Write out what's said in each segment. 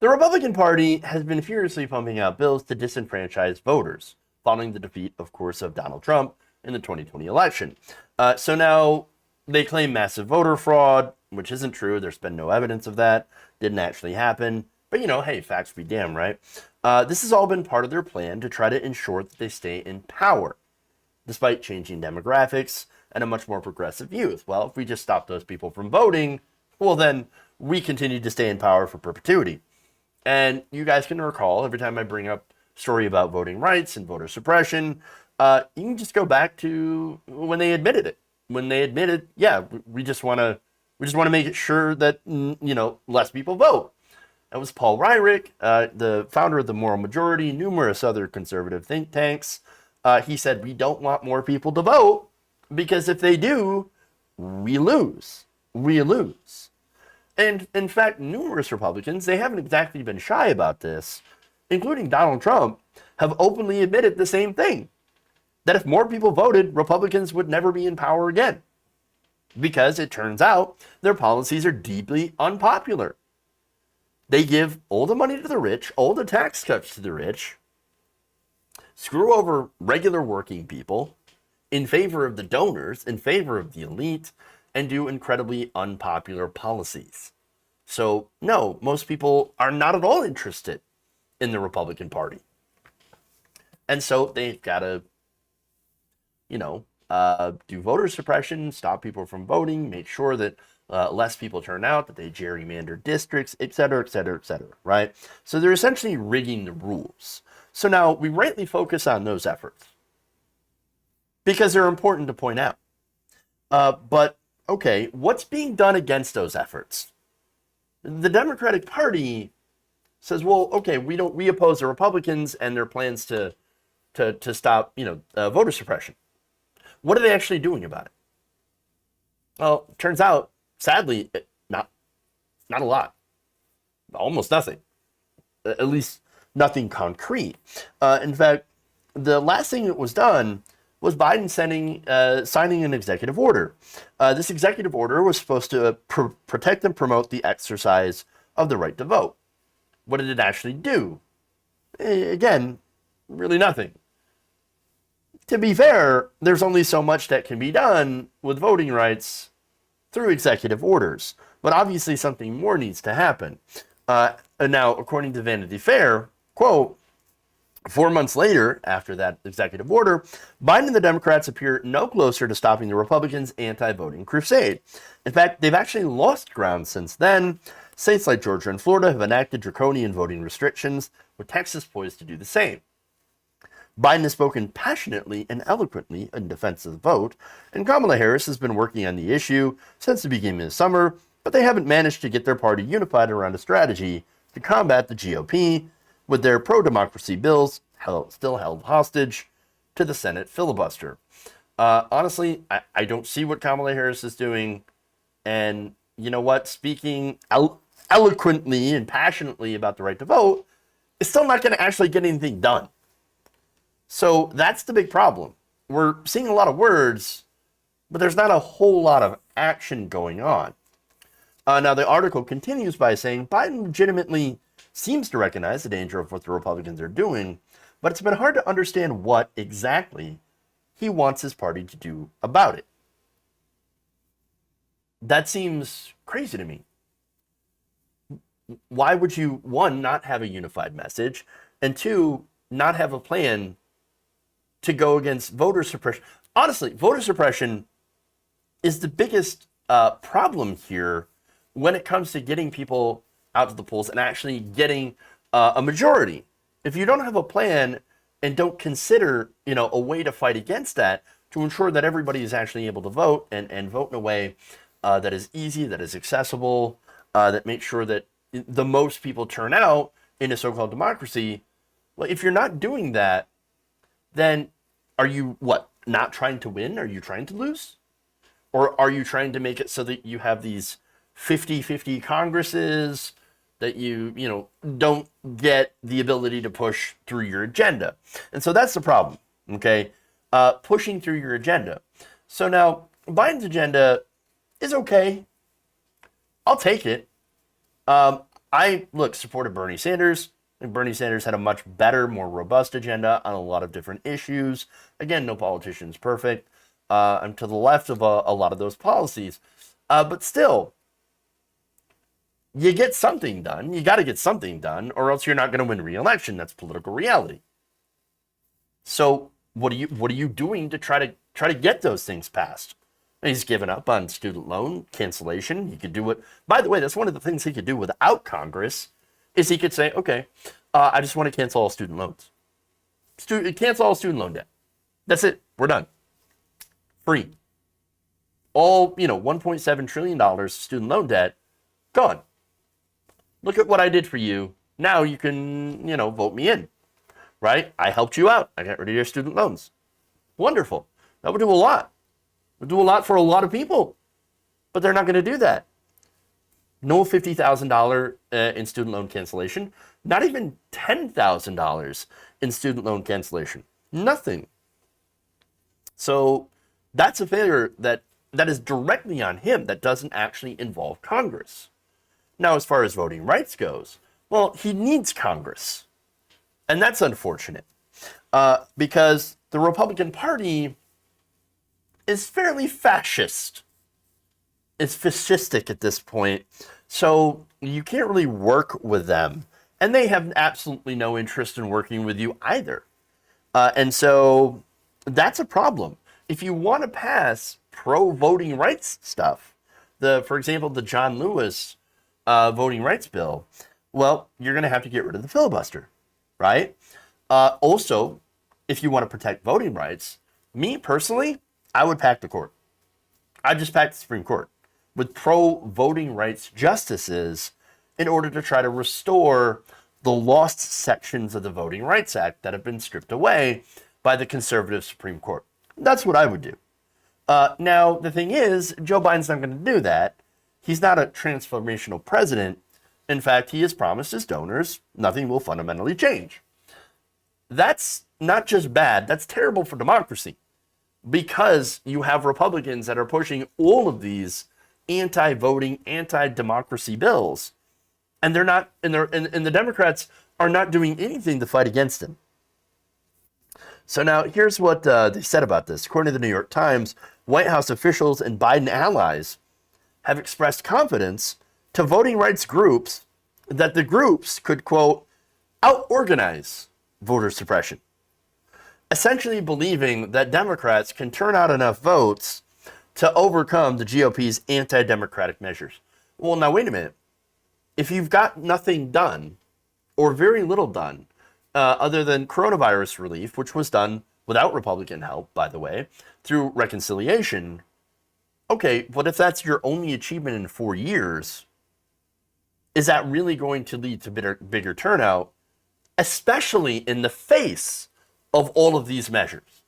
The Republican Party has been furiously pumping out bills to disenfranchise voters, following the defeat, of course, of Donald Trump in the 2020 election. So now they claim massive voter fraud, which isn't true. There's been no evidence of that. Didn't actually happen. But, hey, facts be damned, right? This has all been part of their plan to try to ensure that they stay in power, despite changing demographics and a much more progressive youth. Well, if we just stop those people from voting, well, then we continue to stay in power for perpetuity. And you guys can recall, every time I bring up a story about voting rights and voter suppression, you can just go back to when they admitted it. When they admitted, yeah, we just want to make it sure that, less people vote. That was Paul Ryrick, the founder of the Moral Majority, numerous other conservative think tanks. He said, we don't want more people to vote because if they do, we lose. We lose. And in fact, numerous Republicans, they haven't exactly been shy about this, including Donald Trump, have openly admitted the same thing. That if more people voted, Republicans would never be in power again. Because it turns out their policies are deeply unpopular. They give all the money to the rich, all the tax cuts to the rich, screw over regular working people in favor of the donors, in favor of the elite, and do incredibly unpopular policies. So, no, most people are not at all interested in the Republican Party. And so they've got to, do voter suppression, stop people from voting, make sure that less people turn out, that they gerrymander districts, et cetera, et cetera, et cetera, right? So they're essentially rigging the rules. So now we rightly focus on those efforts because they're important to point out. But okay, what's being done against those efforts? The Democratic Party says, well, okay, we oppose the Republicans and their plans to stop, voter suppression. What are they actually doing about it? Well, it turns out, sadly, not a lot. Almost nothing. At least nothing concrete. In fact, the last thing that was done was Biden signing an executive order. This executive order was supposed to protect and promote the exercise of the right to vote. What did it actually do? Again, really nothing. To be fair, there's only so much that can be done with voting rights through executive orders. But obviously something more needs to happen. And now, according to Vanity Fair, quote, 4 months later, after that executive order, Biden and the Democrats appear no closer to stopping the Republicans' anti-voting crusade. In fact, they've actually lost ground since then. States like Georgia and Florida have enacted draconian voting restrictions, with Texas poised to do the same. Biden has spoken passionately and eloquently in defense of the vote, and Kamala Harris has been working on the issue since the beginning of the summer, but they haven't managed to get their party unified around a strategy to combat the GOP, with their pro-democracy bills still held hostage to the Senate filibuster. Honestly, I don't see what Kamala Harris is doing, and you know what? Speaking eloquently and passionately about the right to vote is still not going to actually get anything done. So that's the big problem. We're seeing a lot of words, but there's not a whole lot of action going on. Now, the article continues by saying Biden legitimately seems to recognize the danger of what the Republicans are doing, but it's been hard to understand what exactly he wants his party to do about it. That seems crazy to me. Why would you, one, not have a unified message, and two, not have a plan to go against voter suppression? Honestly, voter suppression is the biggest problem here when it comes to getting people out to the polls and actually getting a majority. If you don't have a plan and don't consider, a way to fight against that, to ensure that everybody is actually able to vote and vote in a way that is easy, that is accessible, that makes sure that the most people turn out in a so-called democracy. Well, if you're not doing that, then are you, not trying to win? Are you trying to lose? Or are you trying to make it so that you have these 50-50 Congresses, that you don't get the ability to push through your agenda? And so that's the problem, okay? Pushing through your agenda. So now, Biden's agenda is okay. I'll take it. I supported Bernie Sanders. And Bernie Sanders had a much better, more robust agenda on a lot of different issues. Again, no politician's perfect. I'm to the left of a lot of those policies. But still, you get something done. You got to get something done, or else you're not going to win re-election. That's political reality. So what are you doing to try to get those things passed? He's given up on student loan cancellation. He could do it. By the way, that's one of the things he could do without Congress. Is he could say, okay, I just want to cancel all student loans. Cancel all student loan debt. That's it. We're done. Free. All, $1.7 trillion student loan debt, gone. Look at what I did for you. Now you can, vote me in, right? I helped you out. I got rid of your student loans. Wonderful. That would do a lot. It would do a lot for a lot of people, but they're not going to do that. No $50,000 in student loan cancellation. Not even $10,000 in student loan cancellation. Nothing. So that's a failure that is directly on him. That doesn't actually involve Congress. Now, as far as voting rights goes, well, he needs Congress. And that's unfortunate. Because the Republican Party is fairly fascist. It's fascistic at this point. So you can't really work with them. And they have absolutely no interest in working with you either. And so that's a problem. If you want to pass pro-voting rights stuff, for example, the John Lewis voting rights bill, well, you're going to have to get rid of the filibuster, right? Also, if you want to protect voting rights, me personally, I would pack the court. I'd just pack the Supreme Court with pro-voting rights justices in order to try to restore the lost sections of the Voting Rights Act that have been stripped away by the conservative Supreme Court. That's what I would do. Now, the thing is, Joe Biden's not going to do that. He's not a transformational president. In fact, he has promised his donors nothing will fundamentally change. That's not just bad, that's terrible for democracy. Because you have Republicans that are pushing all of these anti-voting, anti-democracy bills. And they're not, and the Democrats are not doing anything to fight against him. So now here's what they said about this. According to the New York Times, White House officials and Biden allies have expressed confidence to voting rights groups that the groups could, quote, out-organize voter suppression. Essentially believing that Democrats can turn out enough votes to overcome the GOP's anti-democratic measures. Well, now wait a minute. If you've got nothing done, or very little done, other than coronavirus relief, which was done without Republican help, by the way, through reconciliation, okay, but if that's your only achievement in 4 years, is that really going to lead to bigger turnout, especially in the face of all of these measures?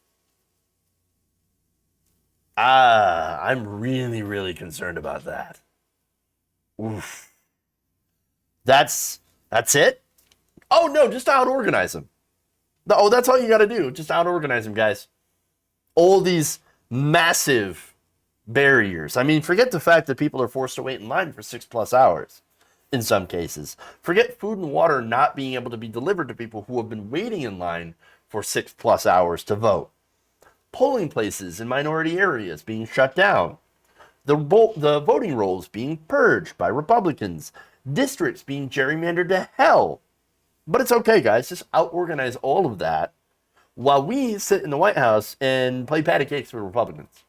I'm really, really concerned about that. Oof. That's it? Oh, no, just out-organize them. Oh, that's all you got to do. Just out-organize them, guys. All these massive barriers. I mean, forget the fact that people are forced to wait in line for 6+ hours in some cases. Forget food and water not being able to be delivered to people who have been waiting in line for 6+ hours to vote. Polling places in minority areas being shut down. The voting rolls being purged by Republicans. Districts being gerrymandered to hell. But it's okay, guys. Just out-organize all of that while we sit in the White House and play patty cakes with Republicans.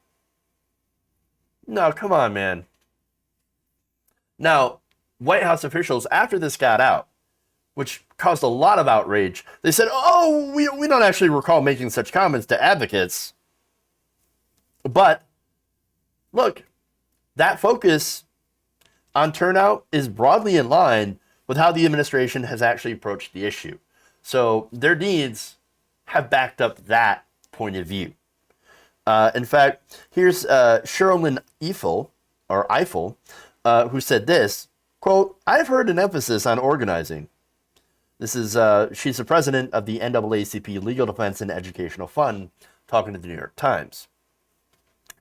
No, come on, man. Now, White House officials, after this got out, which caused a lot of outrage, they said, oh, we don't actually recall making such comments to advocates. But, look, that focus on turnout is broadly in line with how the administration has actually approached the issue. So their deeds have backed up that point of view. In fact, here's Sherrilyn Ifill, who said this, quote, I've heard an emphasis on organizing. This is, she's the president of the NAACP Legal Defense and Educational Fund, talking to the New York Times.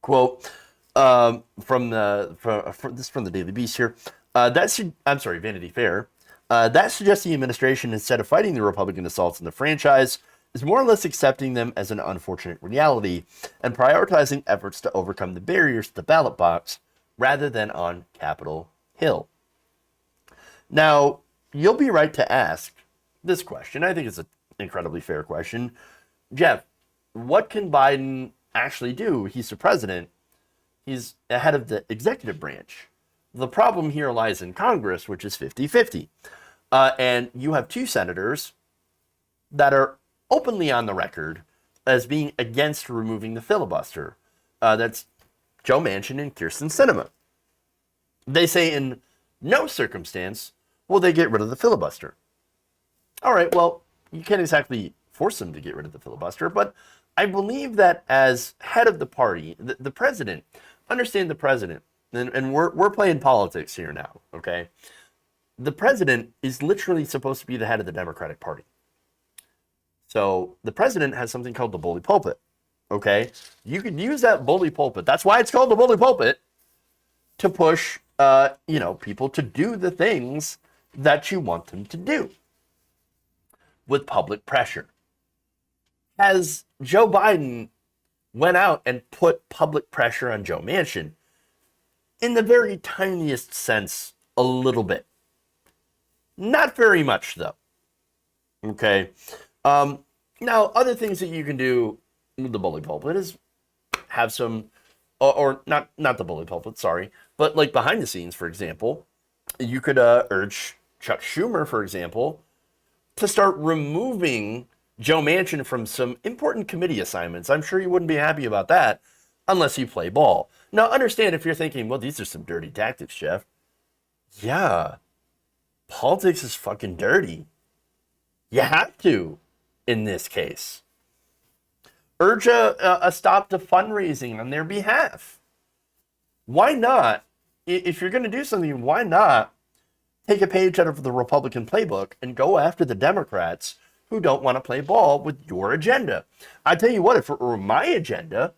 Quote, from the Daily Beast here, Vanity Fair. That suggests the administration, instead of fighting the Republican assaults on the franchise, is more or less accepting them as an unfortunate reality and prioritizing efforts to overcome the barriers to the ballot box rather than on Capitol Hill. Now, you'll be right to ask this question. I think it's an incredibly fair question. Jeff, what can Biden actually do? He's the president. He's head of the executive branch. The problem here lies in Congress, which is 50-50. And you have two senators that are openly on the record as being against removing the filibuster. That's Joe Manchin and Kyrsten Sinema. They say in no circumstance will they get rid of the filibuster. All right, well, you can't exactly force them to get rid of the filibuster, but I believe that as head of the party, the president, understand the president, and we're playing politics here now, okay? The president is literally supposed to be the head of the Democratic Party. So the president has something called the bully pulpit, okay? You could use that bully pulpit. That's why it's called the bully pulpit, to push, people to do the things that you want them to do with public pressure. As Joe Biden went out and put public pressure on Joe Manchin, in the very tiniest sense, a little bit. Not very much, though. Okay. Now, other things that you can do with the bully pulpit is have some, or not the bully pulpit, sorry, but like behind the scenes, for example, you could urge Chuck Schumer, for example, to start removing Joe Manchin from some important committee assignments. I'm sure you wouldn't be happy about that unless you play ball. Now, understand if you're thinking, well, these are some dirty tactics, Jeff. Yeah, politics is fucking dirty. You have to, in this case. Urge a stop to fundraising on their behalf. Why not? If you're going to do something, why not take a page out of the Republican playbook and go after the Democrats who don't want to play ball with your agenda? I tell you what, if it were my agenda,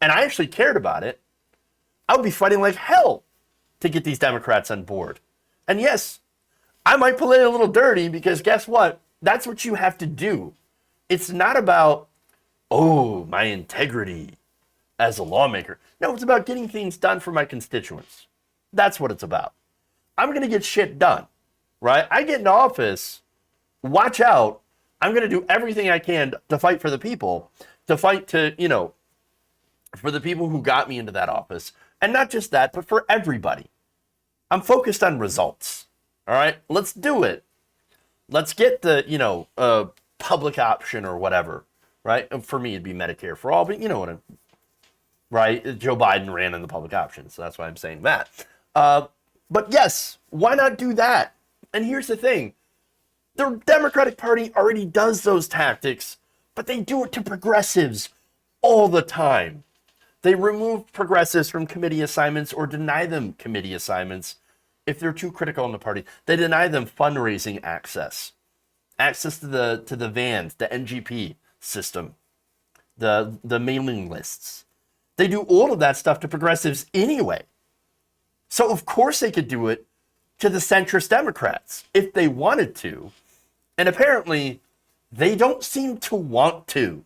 and I actually cared about it, I would be fighting like hell to get these Democrats on board. And yes, I might play a little dirty because guess what? That's what you have to do. It's not about, my integrity as a lawmaker. No, it's about getting things done for my constituents. That's what it's about. I'm going to get shit done, right? I get in office, watch out. I'm going to do everything I can to fight for the people, to fight to, for the people who got me into that office. And not just that, but for everybody. I'm focused on results. All right, let's do it. Let's get the, public option or whatever, right? And for me, it'd be Medicare for all, but you know what right? Joe Biden ran on the public option, so that's why I'm saying that. But yes, why not do that? And here's the thing. The Democratic Party already does those tactics, but they do it to progressives all the time. They remove progressives from committee assignments or deny them committee assignments if they're too critical in the party. They deny them fundraising access to the vans, the NGP system, the mailing lists. They do all of that stuff to progressives anyway. So of course they could do it to the centrist Democrats if they wanted to. And apparently they don't seem to want to.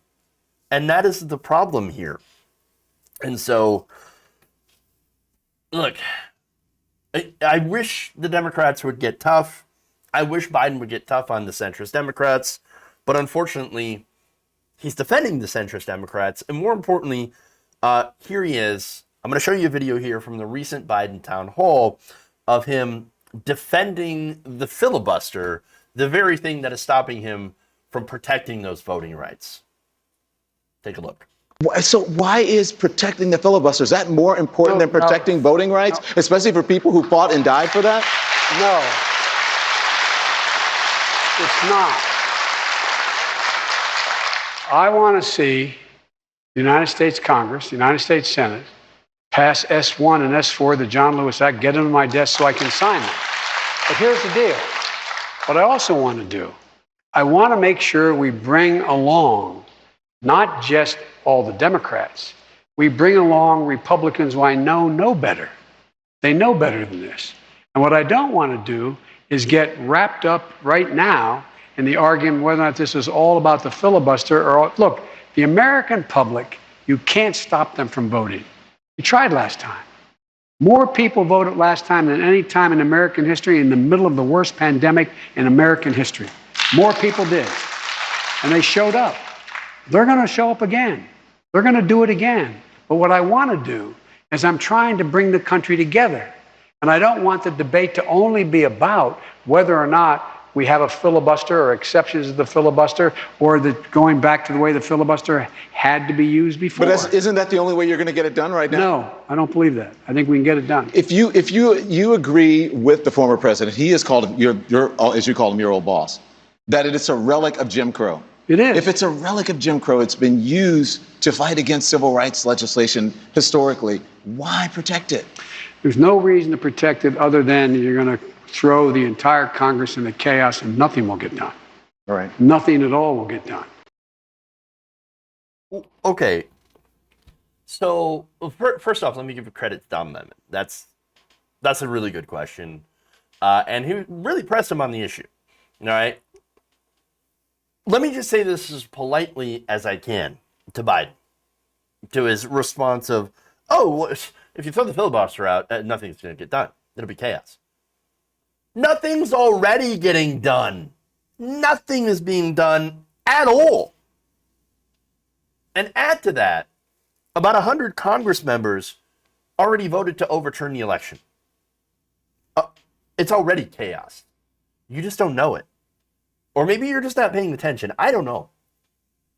And that is the problem here. And so, look, I wish the Democrats would get tough. I wish Biden would get tough on the centrist Democrats. But unfortunately, he's defending the centrist Democrats. And more importantly, here he is. I'm going to show you a video here from the recent Biden town hall of him defending the filibuster, the very thing that is stopping him from protecting those voting rights. Take a look. So why is protecting the filibuster? Is that more important than protecting voting rights, especially for people who fought and died for that? No, it's not. I want to see the United States Congress, the United States Senate, pass S1 and S4, the John Lewis Act, get them on my desk so I can sign them. But here's the deal. What I also want to do, I want to make sure we bring along not just all the Democrats. We bring along Republicans who I know better. They know better than this. And what I don't want to do is get wrapped up right now in the argument whether or not this is all about the filibuster or, look, the American public, you can't stop them from voting. You tried last time. More people voted last time than any time in American history in the middle of the worst pandemic in American history. More people did. And they showed up. They're going to show up again. They're going to do it again. But what I want to do is I'm trying to bring the country together. And I don't want the debate to only be about whether or not we have a filibuster or exceptions to the filibuster or going back to the way the filibuster had to be used before. But isn't that the only way you're going to get it done right now? No, I don't believe that. I think we can get it done. If you agree with the former president, he has called your as you call him, your old boss, that it is a relic of Jim Crow. It is. If it's a relic of Jim Crow, it's been used to fight against civil rights legislation historically. Why protect it? There's no reason to protect it other than you're going to throw the entire Congress into chaos and nothing will get done. All right. Nothing at all will get done. Okay. So first off, let me give credit to Don Lemon. That's a really good question. And he really pressed him on the issue. All right. Let me just say this as politely as I can to Biden, to his response of, oh, well, if you throw the filibuster out, nothing's going to get done. It'll be chaos. Nothing's already getting done. Nothing is being done at all. And add to that, about 100 Congress members already voted to overturn the election. It's already chaos. You just don't know it. Or maybe you're just not paying attention. I don't know.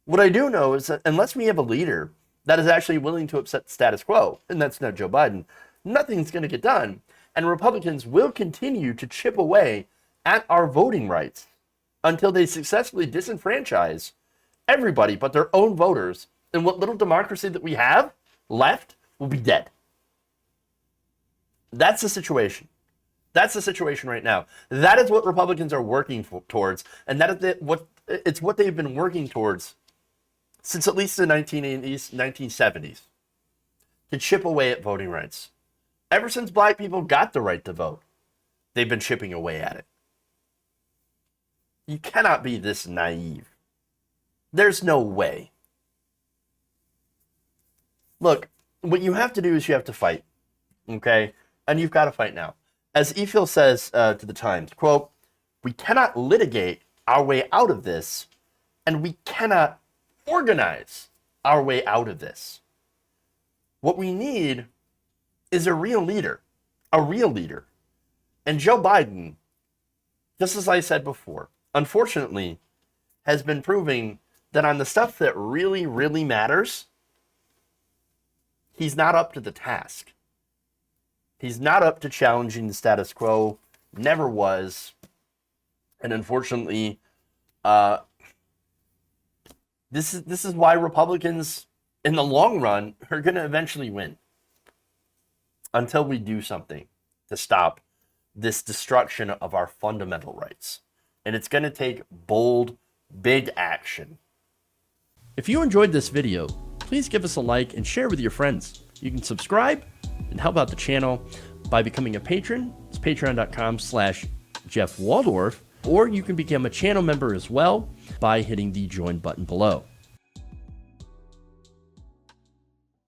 What I do know is that unless we have a leader that is actually willing to upset the status quo, and that's not Joe Biden, nothing's going to get done. And Republicans will continue to chip away at our voting rights until they successfully disenfranchise everybody but their own voters. And what little democracy that we have left will be dead. That's the situation. That's the situation right now. That is what Republicans are working towards, and that is what they've been working towards since at least the 1980s, 1970s, to chip away at voting rights. Ever since black people got the right to vote, they've been chipping away at it. You cannot be this naive. There's no way. Look, what you have to do is you have to fight, okay? And you've got to fight now. As Ifill says to the Times, quote, we cannot litigate our way out of this, and we cannot organize our way out of this. What we need is a real leader. And Joe Biden, just as I said before, unfortunately, has been proving that on the stuff that really, really matters, he's not up to the task. He's not up to challenging the status quo, never was. And unfortunately, this is why Republicans, in the long run, are going to eventually win. Until we do something to stop this destruction of our fundamental rights. And it's going to take bold, big action. If you enjoyed this video, please give us a like and share with your friends. You can subscribe and help out the channel by becoming a patron. It's patreon.com/Jeff Waldorf, or you can become a channel member as well by hitting the join button below.